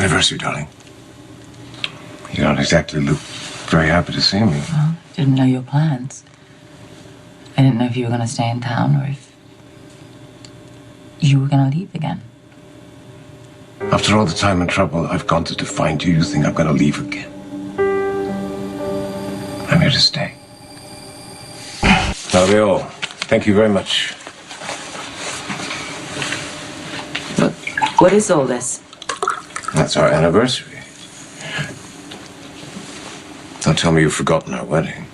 anniversary, darling. You don't exactly look very happy to see me. Well, I didn't know your plans. I didn't know if you were going to stay in town or if you were going to leave again. After all the time and trouble I've gone to find you, you think I'm going to leave again? I'm here to stay. That'll be all. Thank you very much. What is all this? That's our anniversary. Don't tell me you've forgotten our wedding.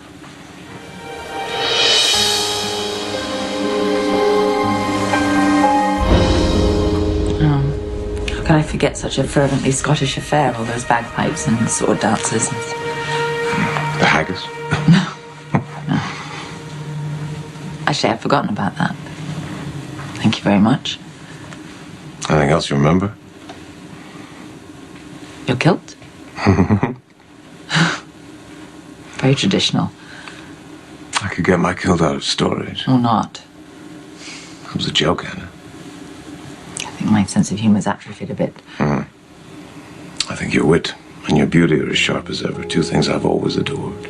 How can I forget such a fervently Scottish affair? All those bagpipes and sword dances. The haggis? No. Actually, I've forgotten about that. Thank you very much. Anything else you remember? Your kilt? Very traditional. I could get my kilt out of storage. Or not. It was a joke, Anna. I think my sense of humor's atrophied a bit. I think your wit and your beauty are as sharp as ever. Two things I've always adored.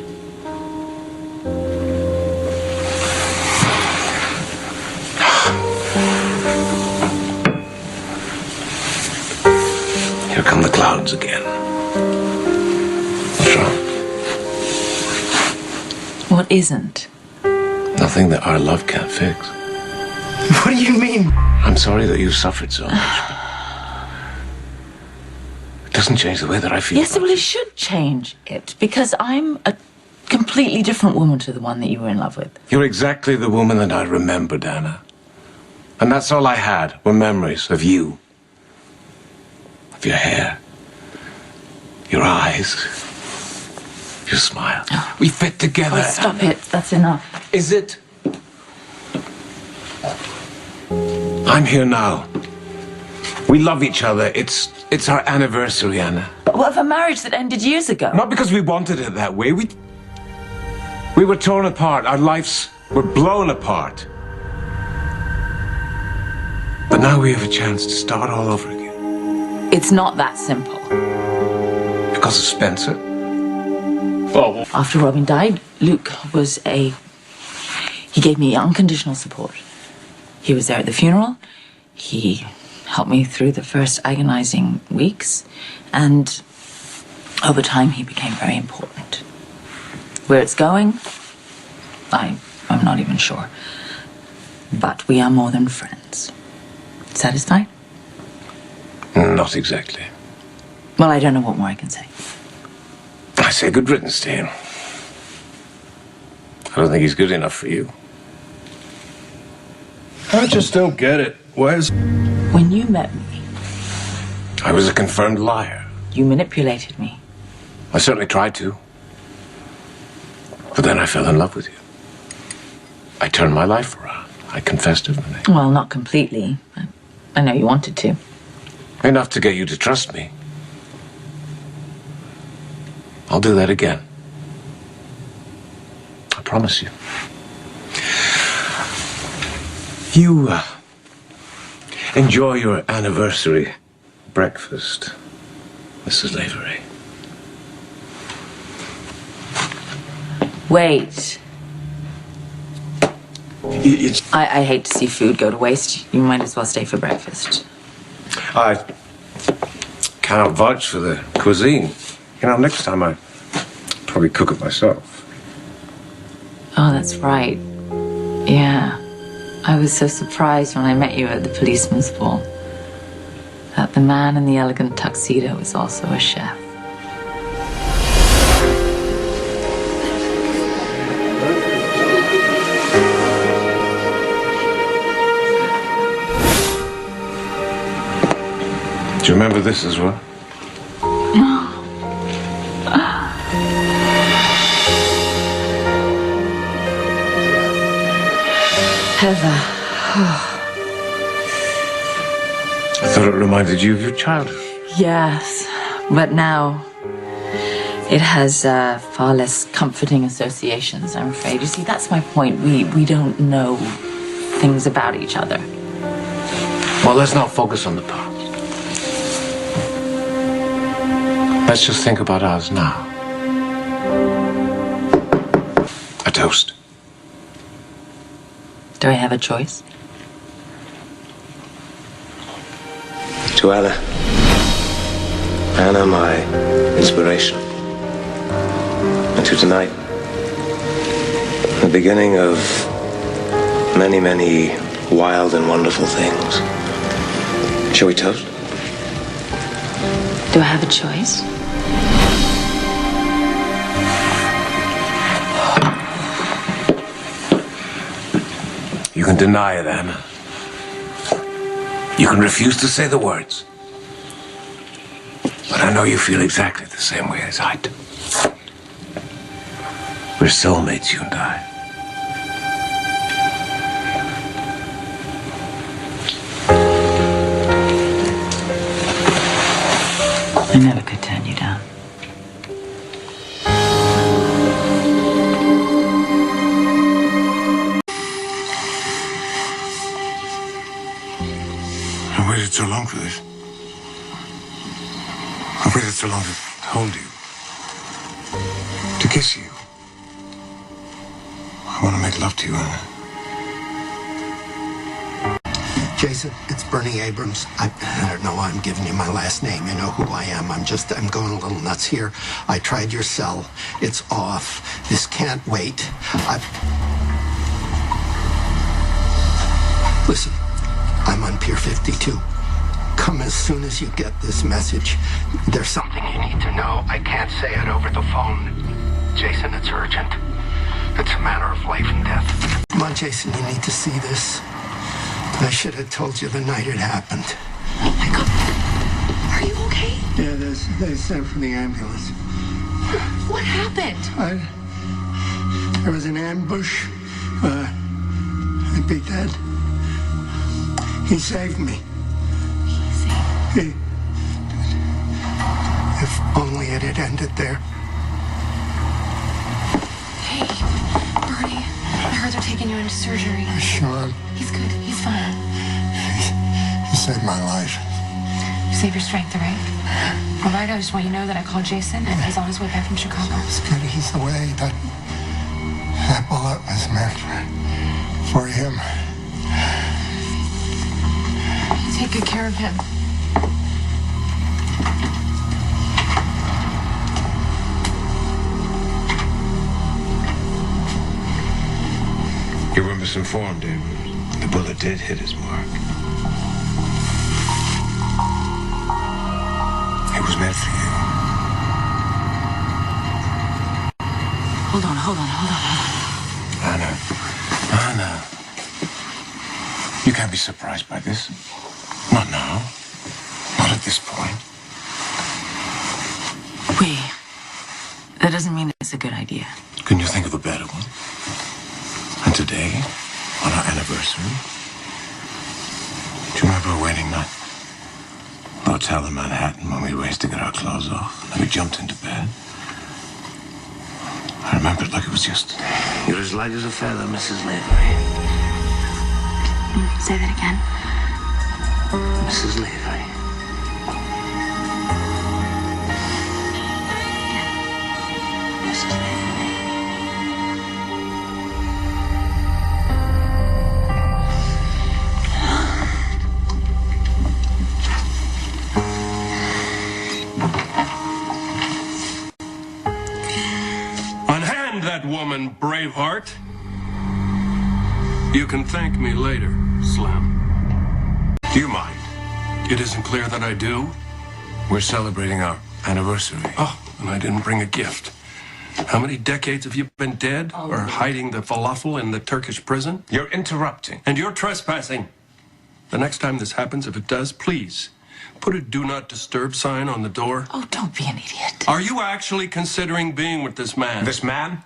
Here come the clouds again. What's wrong? What isn't? Nothing that our love can't fix. What do you mean? I'm sorry that you've suffered so much. It doesn't change the way that I feel. Yes, well, it should change it, because I'm a completely different woman to the one that you were in love with. You're exactly the woman that I remembered, Anna. And that's all I had were memories of you. Of your hair. Your eyes. Your smile. Oh. We fit together. Oh, stop it. That's enough. Is it? I'm here now. We love each other. It's our anniversary, Anna. But what of a marriage that ended years ago? Not because we wanted it that way. We were torn apart. Our lives were blown apart. But now we have a chance to start all over again. It's not that simple. Because of Spencer? Well, After Robin died, Luke was he gave me unconditional support. He was there at the funeral. He helped me through the first agonizing weeks. And over time, he became very important. Where it's going, I'm not even sure. But we are more than friends. Satisfied? Not exactly. Well, I don't know what more I can say. I say good riddance to him. I don't think he's good enough for you. I just don't get it. Why is... When you met me, I was a confirmed liar. you manipulated me. I certainly tried to. But then I fell in love with you. I turned my life around. I confessed everything. Well, not completely. I know you wanted to. Enough to get you to trust me. I'll do that again. I promise you. You enjoy your anniversary breakfast, Mrs. Lavery. Wait. It's... I hate to see food go to waste. You might as well stay for breakfast. I cannot vouch for the cuisine. You know, next time I probably cook it myself. Oh, that's right. Yeah. I was so surprised when I met you at the policeman's ball that the man in the elegant tuxedo was also a chef. Do you remember this as well? Heather. I thought it reminded you of your childhood. Yes, but now it has far less comforting associations, I'm afraid. You see, that's my point. We don't know things about each other. Well, let's not focus on the past. Let's just think about us now. A toast. Do I have a choice? To Anna. Anna, my inspiration. And to tonight. The beginning of many, many wild and wonderful things. Shall we toast? Do I have a choice? You can deny it, Anna. You can refuse to say the words. But I know you feel exactly the same way as I do. We're soulmates, you and I. I never could turn you down. I waited so long for this. I waited so long to hold you. To kiss you. I want to make love to you, Anna. Jason, it's Bernie Abrams. I don't know why I'm giving you my last name. You know who I am. I'm going a little nuts here. I tried your cell. It's off. This can't wait. Listen, I'm on Pier 52. Come as soon as you get this message. There's something you need to know. I can't say it over the phone. Jason, it's urgent. It's a matter of life and death. Come on, Jason, you need to see this. I should have told you the night it happened. Oh my God. Are you okay? Yeah, they sent for the ambulance. What happened? There was an ambush. I'd be dead. He saved me. If only it had ended there. Hey, Bernie. I heard they're taking you into surgery. Sean, He's good. He's fine. he saved my life. You saved your strength, all right? All right, I just want you to know that I called Jason, and he's on his way back from Chicago. It's good he's away. That bullet was meant for him. Take good care of him. You were misinformed, Abrams. The bullet did hit his mark. It was meant for you. Hold on. Anna. You can't be surprised by this. Not now. Not at this point. That doesn't mean it's a good idea. Couldn't you think of a better one? And today, on our anniversary, do you remember our wedding night? Hotel in Manhattan when we raced to get our clothes off. And we jumped into bed. I remember it like it was yesterday. You're as light as a feather, Mrs. Lavery. Say that again. Mrs. Lavery. Mrs. Lavery. Unhand that woman, Braveheart. You can thank me later, Slim. Do you mind? It isn't clear that I do. We're celebrating our anniversary. Oh, and I didn't bring a gift. How many decades have you been dead or hiding the falafel in the Turkish prison? You're interrupting. And you're trespassing. The next time this happens, if it does, please put a do not disturb sign on the door. Oh, don't be an idiot. Are you actually considering being with this man? This man?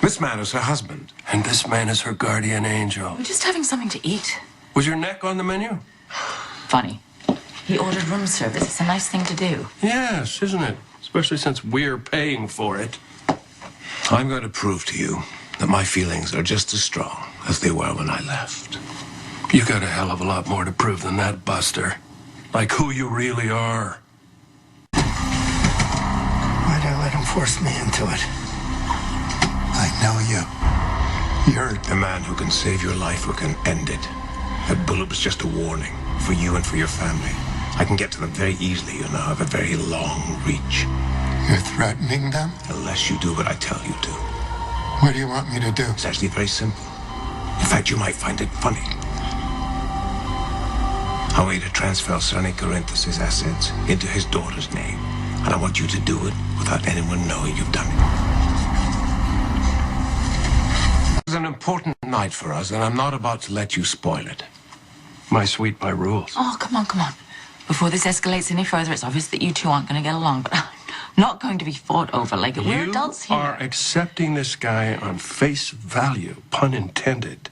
This man is her husband. And this man is her guardian angel. We're just having something to eat. Was your neck on the menu? Funny. He ordered room service. It's a nice thing to do. Yes, isn't it? Especially since we're paying for it. I'm going to prove to you that my feelings are just as strong as they were when I left. You got a hell of a lot more to prove than that, Buster. Like who you really are. forced me into it. I know you. You're The man who can save your life or can end it. That bullet was just a warning for you and for your family. I can get to them very easily. You now have a very long reach. You're threatening them? Unless you do what I tell you to. What do you want me to do? It's actually very simple. In fact, you might find it funny. I want you to transfer Sonny Corinthus' assets into his daughter's name. And I want you to do it without anyone knowing you've done it. It's an important night for us, and I'm not about to let you spoil it. My suite, my rules. Oh, come on, come on. Before this escalates any further, it's obvious that you two aren't going to get along, but I'm not going to be fought over like we're adults here. You are accepting this guy on face value, pun intended.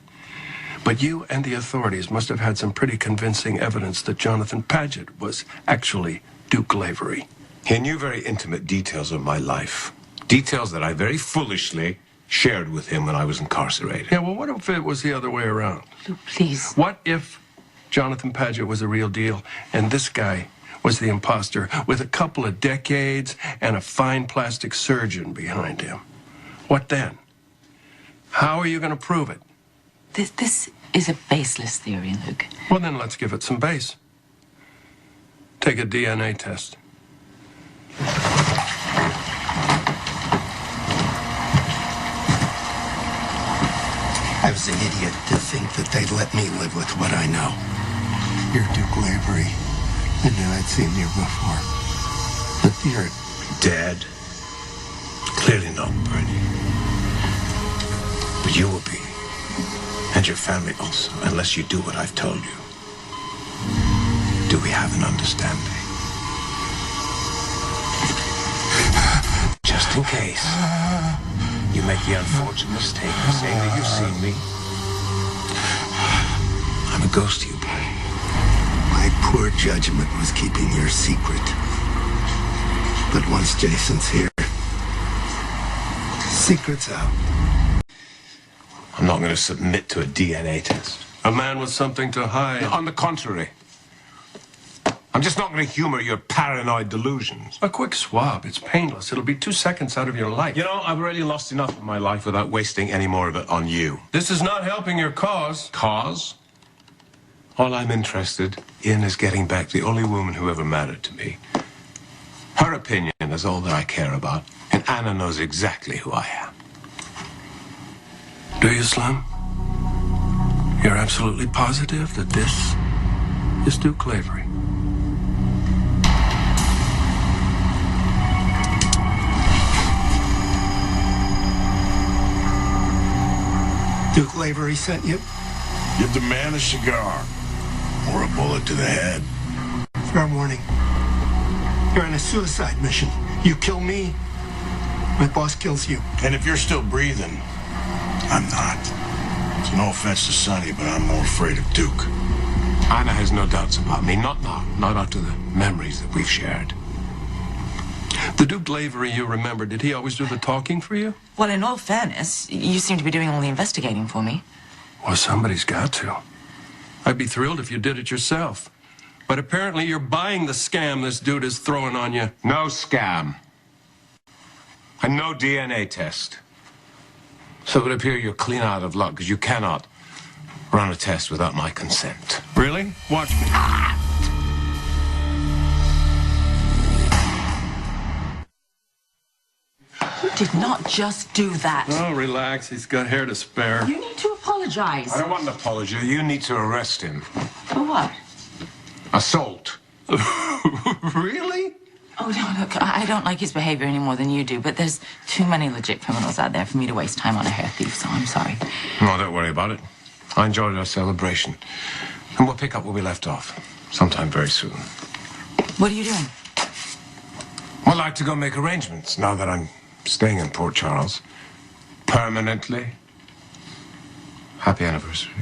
But you and the authorities must have had some pretty convincing evidence that Jonathan Paget was actually Duke Lavery. He knew very intimate details of my life. Details that I very foolishly shared with him when I was incarcerated. Yeah, well, what if it was the other way around? Luke, please. What if Jonathan Paget was a real deal and this guy was the imposter with a couple of decades and a fine plastic surgeon behind him? What then? How are you going to prove it? This is a baseless theory, Luke. Well, then let's give it some base. Take a DNA test. I was an idiot to think that they'd let me live with what I know. You're Duke Lavery. I knew I'd seen you before. But you're Dead. Clearly not Bernie. But you will be. And your family also, unless you do what I've told you. Do we have an understanding? Just in case you make the unfortunate mistake of saying that you've seen me. I'm a ghost to you, Bernie. My poor judgment was keeping your secret. But once Jason's here, secret's out. I'm not going to submit to a DNA test. A man with something to hide. On the contrary. I'm just not going to humor your paranoid delusions. A quick swab. It's painless. It'll be 2 seconds out of your life. You know, I've already lost enough of my life without wasting any more of it on you. This is not helping your cause. Cause? All I'm interested in is getting back the only woman who ever mattered to me. Her opinion is all that I care about, and Anna knows exactly who I am. Do you, Slim? You're absolutely positive that this is Duke Lavery? Duke Lavery sent you? Give the man a cigar or a bullet to the head. Fair warning. You're on a suicide mission. You kill me, my boss kills you. And if you're still breathing, I'm not. So no offense to Sonny, but I'm more afraid of Duke. Anna has no doubts about me. Not now. Not after the memories that we've shared. The Duke Lavery you remember, did he always do the talking for you? Well, in all fairness, you seem to be doing all the investigating for me. Well, somebody's got to. I'd be thrilled if you did it yourself. But apparently you're buying the scam this dude is throwing on you. No scam. And no DNA test. So it would appear you're clean out of luck, because you cannot run a test without my consent. Really? Watch me. You did not just do that. Oh, relax. He's got hair to spare. You need to apologize. I don't want an apology. You need to arrest him. For what? Assault. Really? Oh, no, look, I don't like his behavior any more than you do, but there's too many legit criminals out there for me to waste time on a hair thief, so I'm sorry. No, don't worry about it. I enjoyed our celebration. And we'll pick up where we left off sometime very soon. What are you doing? I'd like to go make arrangements now that I'm staying in Port Charles. Permanently. Happy anniversary.